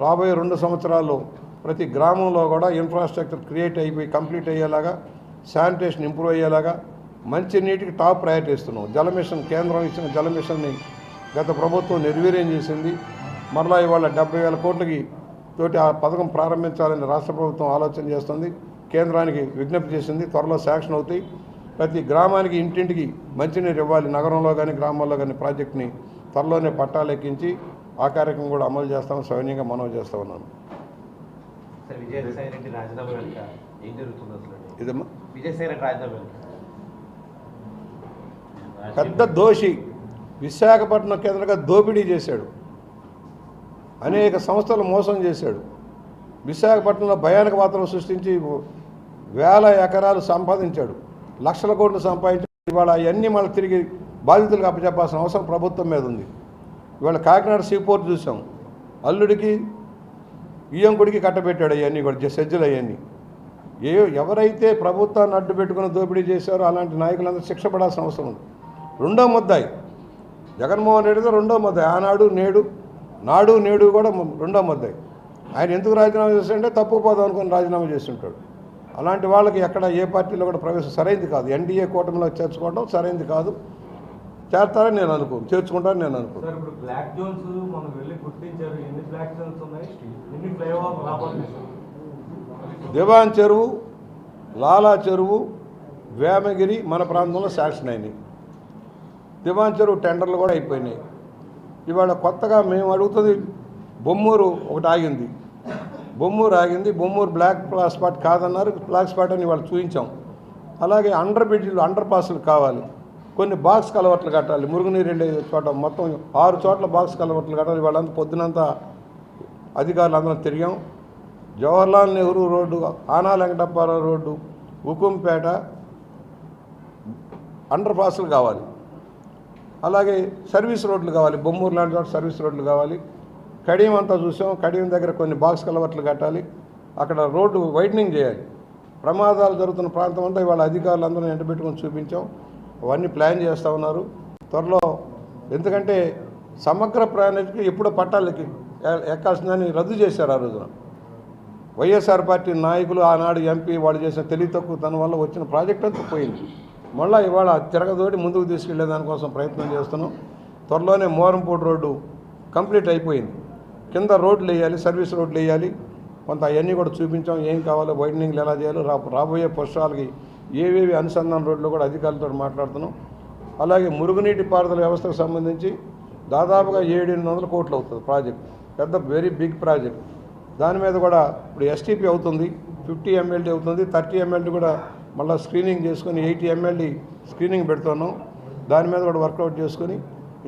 రాబోయే 2 సంవత్సరాల్లో ప్రతి గ్రామంలో కూడా ఇన్ఫ్రాస్ట్రక్చర్ క్రియేట్ అయిపోయి కంప్లీట్ అయ్యేలాగా, శానిటేషన్ ఇంప్రూవ్ అయ్యేలాగా మంచి నీటికి టాప్ ప్రయారిటీ ఇస్తున్నాం. జల మిషన్, కేంద్రం ఇచ్చిన జల మిషన్ని గత ప్రభుత్వం నిర్వీర్యం చేసింది. మరలా ఇవాళ 70,000 కోట్లకి తోటి ఆ పథకం ప్రారంభించాలని రాష్ట్ర ప్రభుత్వం ఆలోచన చేస్తుంది. కేంద్రానికి విజ్ఞప్తి చేసింది. త్వరలో శాంక్షన్ అవుతాయి. ప్రతి గ్రామానికి ఇంటింటికి మంచినీరు ఇవ్వాలి. నగరంలో కానీ గ్రామాల్లో కానీ ప్రాజెక్ట్ని త్వరలోనే పట్టాలెక్కించి ఆ కార్యక్రమం కూడా అమలు చేస్తామని సవినీయంగా మనవి చేస్తా ఉన్నాను. ఇదమ్మా పెద్ద దోషి. విశాఖపట్నం కేంద్రంగా దోపిడీ చేశాడు. అనేక సంస్థలు మోసం చేశాడు. విశాఖపట్నంలో భయానక వాతావరణం సృష్టించి వేల ఎకరాలు సంపాదించాడు. లక్షల కోట్లు సంపాదించాడు. ఇవాళ అవన్నీ మళ్ళీ తిరిగి బాధితులకు అప్పచెప్పాల్సిన అవసరం ప్రభుత్వం మీద ఉంది. ఇవాళ కాకినాడ సీపోర్ట్ చూసాం. అల్లుడికి ఇయ్యంకుడికి కట్టబెట్టాడు. అవన్నీ కూడా సజ్జలు అవన్నీ. ఎవరైతే ప్రభుత్వాన్ని అడ్డు పెట్టుకుని దోపిడీ చేశారో అలాంటి నాయకులందరూ శిక్ష పడాల్సిన అవసరం ఉంది. రెండో ముద్దాయి జగన్మోహన్ రెడ్డితో రెండో ముద్దాయి. ఆనాడు నాడు నేడు కూడా రెండో ముద్దాయి. ఆయన ఎందుకు రాజీనామా చేస్తాడంటే తప్పుపోదాం అనుకుని రాజీనామా చేస్తుంటాడు. అలాంటి వాళ్ళకి ఎక్కడ ఏ పార్టీలో కూడా ప్రవేశం సరైనది కాదు. ఎన్డీఏ కూటమిలో చేర్చుకోవడం సరైనది కాదు. చేస్తారని నేను అనుకోను, చేర్చుకుంటారని నేను అనుకోను. దివాన్ చెరువు, లాలా చెరువు, వేమగిరి మన ప్రాంతంలో శాంక్షన్ అయినాయి. దివాన్ చెరువు టెండర్లు కూడా అయిపోయినాయి. ఇవాళ కొత్తగా మేము అడుగుతుంది బొమ్మూరు ఒకటి ఆగింది. బొమ్మూరు బ్లాక్ స్పాట్ కాదన్నారు. బ్లాక్ స్పాట్ అని వాళ్ళు చూపించాం. అలాగే అండర్ బ్రిడ్జ్లు, అండర్ పాస్లు కావాలి. కొన్ని బాక్స్ కలవట్లు కట్టాలి. మురుగునీరు వెళ్ళే చోట మొత్తం 6 చోట్ల బాక్స్ కలవట్లు కట్టాలి. వాళ్ళంతా పొద్దునంతా అధికారులు అందరం తిరిగాం. జవహర్లాల్ నెహ్రూ రోడ్డు, ఆనా వెంకటప్పారావు రోడ్డు, ఉకుంపేట అండర్ పాస్లు కావాలి. అలాగే సర్వీస్ రోడ్లు కావాలి. బొమ్మూరు లాంటి చోట సర్వీస్ రోడ్లు కావాలి. కడియం అంతా చూసాం. కడియం దగ్గర కొన్ని బాక్స్ కలవట్లు కట్టాలి. అక్కడ రోడ్డు వైడనింగ్ చేయాలి. ప్రమాదాలు జరుగుతున్న ప్రాంతం అంతా ఇవాళ అధికారులందరూ ఎండబెట్టుకొని చూపించాం. అవన్నీ ప్లాన్ చేస్తూ ఉన్నారు త్వరలో. ఎందుకంటే సమగ్ర ప్రణాళిక ఎప్పుడో పట్టాలకి ఎక్కాల్సిందని రద్దు చేశారు. ఆ రోజున వైఎస్ఆర్ పార్టీ నాయకులు, ఆనాడు ఎంపీ వాళ్ళు చేసిన తెలివి తక్కువ తన వల్ల వచ్చిన ప్రాజెక్ట్ అంతా పోయింది. మళ్ళీ ఇవాళ తిరగదోడి ముందుకు తీసుకెళ్లే దానికోసం ప్రయత్నం చేస్తున్నాం. త్వరలోనే మోరంపూడి రోడ్డు కంప్లీట్ అయిపోయింది. కింద రోడ్లు వేయాలి, సర్వీస్ రోడ్లు వేయాలి. కొంత అవన్నీ కూడా చూపించాం. ఏం కావాలో, వైడనింగ్లు ఎలా చేయాలో, రాబోయే పుష్పాలకి ఏవేవి అనుసంధాన రోడ్లు కూడా అధికారులతో మాట్లాడుతున్నాం. అలాగే మురుగునీటి పారుదల వ్యవస్థకు సంబంధించి దాదాపుగా 700-800 కోట్లు అవుతుంది ప్రాజెక్ట్. పెద్ద వెరీ బిగ్ ప్రాజెక్ట్. దాని మీద కూడా ఇప్పుడు ఎస్టీపీ అవుతుంది, 50 MLD అవుతుంది, 30 MLD కూడా మళ్ళీ స్క్రీనింగ్ చేసుకొని 80 MLD స్క్రీనింగ్ పెడుతున్నాం. దాని మీద కూడా వర్కౌట్ చేసుకొని,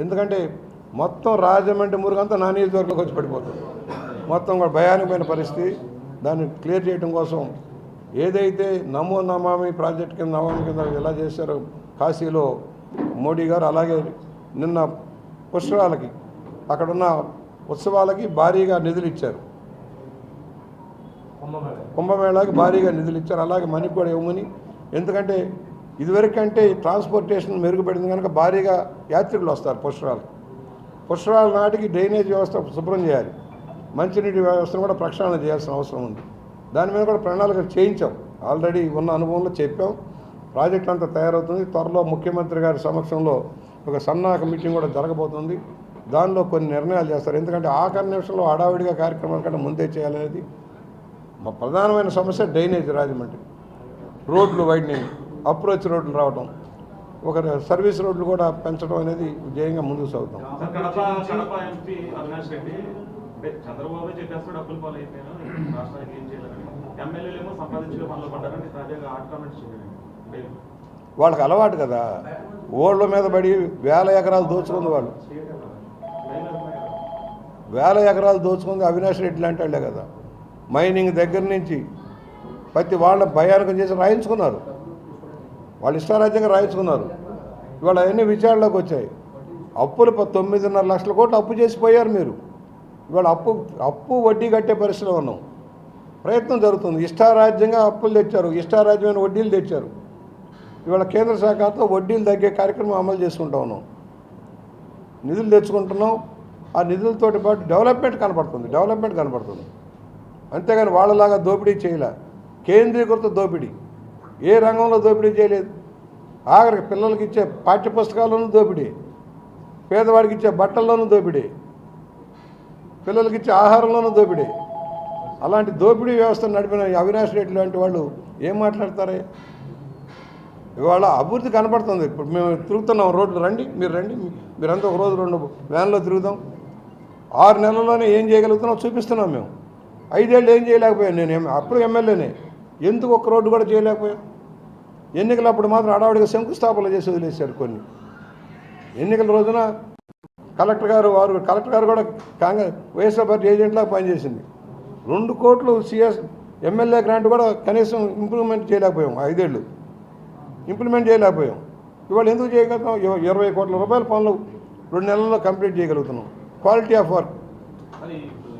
ఎందుకంటే మొత్తం రాజమండ్రి మురుగంతా నా నియోజకవర్గంలోకి వచ్చి పడిపోతుంది. మొత్తం కూడా భయానకమైన పరిస్థితి. దాన్ని క్లియర్ చేయడం కోసం ఏదైతే నమో నమామి ప్రాజెక్ట్ కింద, నమామి కింద ఎలా చేశారో కాశీలో మోడీ గారు, అలాగే నిన్న పుష్కరాలకి అక్కడున్న ఉత్సవాలకి భారీగా నిధులు ఇచ్చారు. కుంభమేళాకి భారీగా నిధులు ఇచ్చారు. అలాగే మనకి కూడా ఇవ్వమని. ఎందుకంటే ఇదివరకంటే ట్రాన్స్పోర్టేషన్ మెరుగుపడింది కనుక భారీగా యాత్రికులు వస్తారు పుష్కరాల నాటికి డ్రైనేజ్ వ్యవస్థ శుభ్రం చేయాలి. మంచినీటి వ్యవస్థను కూడా ప్రక్షాళన చేయాల్సిన అవసరం ఉంది. దాని మీద కూడా ప్రణాళికలు చేయించాం. ఆల్రెడీ ఉన్న అనుభవంలో చెప్పాం. ప్రాజెక్ట్ అంతా తయారవుతుంది. త్వరలో ముఖ్యమంత్రి గారి సమక్షంలో ఒక సన్నాహక మీటింగ్ కూడా జరగబోతుంది. దానిలో కొన్ని నిర్ణయాలు చేస్తారు. ఎందుకంటే ఆఖరి నిమిషంలో హడావిడిగా కార్యక్రమాల కంటే ముందే చేయాలనేది మా ప్రధానమైన సమస్య. డ్రైనేజ్ రాజమండ్రి రోడ్లు వైడనింగ్, అప్రోచ్ రోడ్లు రావడం, ఒక సర్వీస్ రోడ్లు కూడా పెంచడం అనేది ధ్యేయంగా ముందుకు సాగుతాం. చంద్రబాబు చెప్పేస్తాడు అప్పుల పాలు అయిపోయినా రాష్ట్రానికి ఏం చేయాలని, ఎమ్మెల్యేలేమో సంపాదించే పనులు పడ్డారని తాజాగా హాట్ కామెంట్స్ చెప్పారు. వాళ్ళకి అలవాటు కదా, ఓళ్ళ మీద పడి వేల ఎకరాలు దోచుకుంది. వాళ్ళు వేల ఎకరాలు దోచుకుంది అవినాష్ రెడ్డి లాంటి వాళ్ళే కదా. మైనింగ్ దగ్గర నుంచి ప్రతి వాళ్ళ భయానకం చేసి రాయించుకున్నారు. వాళ్ళు ఇష్టారాజ్యంగా రాయించుకున్నారు. ఇవాళ అవన్నీ విచారణలోకి వచ్చాయి. అప్పులు 9.5 లక్షల కోట్లు అప్పు చేసిపోయారు మీరు. ఇవాళ అప్పు వడ్డీ కట్టే పరిస్థితిలో ఉన్నాం. ప్రయత్నం జరుగుతుంది. ఇష్టారాజ్యంగా అప్పులు తెచ్చారు, ఇష్టారాజ్యమైన వడ్డీలు తెచ్చారు. ఇవాళ కేంద్ర శాఖతో వడ్డీలు తగ్గే కార్యక్రమం అమలు చేసుకుంటా ఉన్నాం. నిధులు తెచ్చుకుంటున్నాం. ఆ నిధులతోటి పాటు డెవలప్మెంట్ కనపడుతుంది అంతేగాని వాళ్ళలాగా దోపిడీ చేయలే. కేంద్రీకృత దోపిడీ, ఏ రంగంలో దోపిడీ చేయలేదు. ఆఖరికి పిల్లలకి ఇచ్చే పాఠ్యపుస్తకాల్లోనూ దోపిడీ, పేదవాడికి ఇచ్చే బట్టల్లోనూ దోపిడీ, పిల్లలకి ఇచ్చే ఆహారంలోనూ దోపిడీ. అలాంటి దోపిడీ వ్యవస్థను నడిపిన అవినాష్ రెడ్డి లాంటి వాళ్ళు ఏం మాట్లాడతారే? ఇవాళ అభివృద్ధి కనపడుతుంది. ఇప్పుడు మేము తిరుగుతున్నాం రోడ్లు, మీరంతా ఒక రోజు 2 వ్యాన్లో తిరుగుదాం. 6 నెలల్లోనే ఏం చేయగలుగుతున్నాం చూపిస్తున్నాం. మేము 5 ఏళ్ళు ఏం చేయలేకపోయాను. నేను అప్పుడు ఎమ్మెల్యేనే, ఎందుకు ఒక్క రోడ్డు కూడా చేయలేకపోయాం? ఎన్నికలు అప్పుడు మాత్రం అడావుడిగా శంకుస్థాపనలు చేసి వదిలేశారు కొన్ని. ఎన్నికల రోజున కలెక్టర్ గారు కూడా వైఎస్ఆర్ పార్టీ ఏజెంట్లా పనిచేసింది. 2 కోట్లు సిఎస్ ఎమ్మెల్యే గ్రాంట్ కూడా కనీసం ఇంప్లిమెంట్ చేయలేకపోయాం. 5 ఏళ్ళు ఇంప్లిమెంట్ చేయలేకపోయాం. ఇవాళ ఎందుకు చేయగలుగుతాం? 20 కోట్ల రూపాయల పనులు 2 నెలల్లో కంప్లీట్ చేయగలుగుతున్నాం. Quality of work. మరి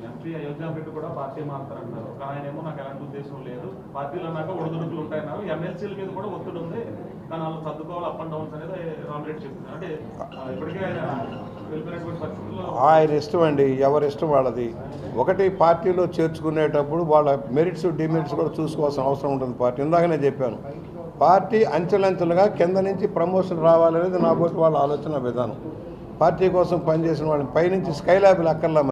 ఎంపీ అయోధ్య రెడ్డి కూడా పార్టీ మారుతారంటారు, కానీ ఆయన ఏమో నాకు ఎలాంటి ఉద్దేశం లేదు, పార్టీలో అన్నాక ఒడిదుడుకులు ఉంటాయన్నారు, ఎమ్మెల్సీల మీద కూడా ఒత్తిడి ఉంది, కానీ వాళ్ళు సర్దుకోవాలి, అప్ అండ్ డౌన్స్ అనేది రామిరెడ్డి చెప్తున్నారు. అంటే ఇప్పటికే ఆయన వెళ్ళిపోయినటువంటి పరిస్థితుల్లో ఆయన ఇష్టం అండి, ఎవరి ఇష్టం వాళ్ళది. ఒకటి పార్టీలో చేర్చుకునేటప్పుడు వాళ్ళ మెరిట్స్ డిమెరిట్స్ కూడా చూసుకోవాల్సిన అవసరం ఉంటుంది. పార్టీ ఇందాకనే చెప్పాను, పార్టీ అంచెలంచెలుగా కింద నుంచి ప్రమోషన్ రావాలనేది నా బోటి వాళ్ళ ఆలోచన విధానం. పార్టీ కోసం పనిచేసిన వాళ్ళని పైనుంచి స్కైలాబులు అక్కర్లా.